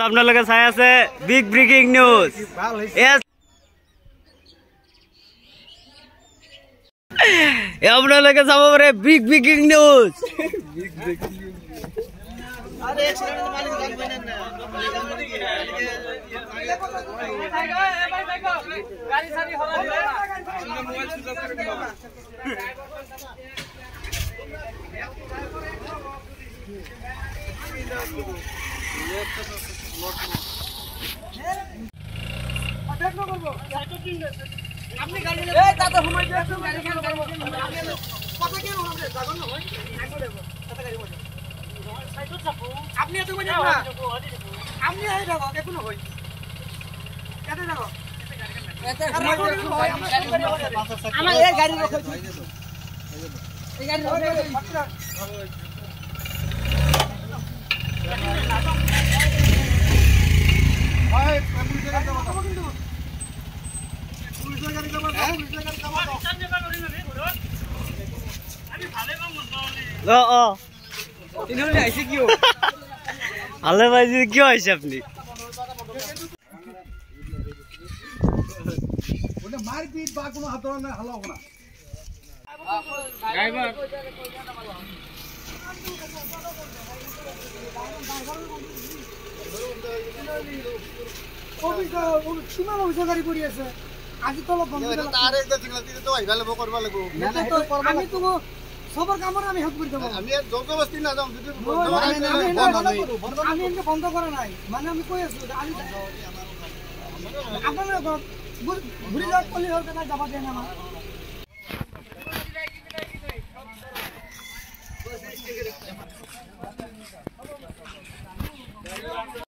আপোনালোকে চাই আছে বিগ ব্ৰেকিং নিউজ। আপোনালোকে চাব পাৰে বিগ ব্ৰেকিং নিউজ। ভালে পাইছে কিয় আহিছে আপনি? মারপিট বা কোনো হাতর না হালা হবে না। আজি তো আমি তো সবার কামরে আমি হেল্প করতে পারবো। আমি জবরদস্তি না যাও যদি আমি এনকে বন্ধ করা নাই মানে আমি কই আছি আমি আপনারা ঘুরে যাওয়ার কলি হতে না যাবা দেন আমার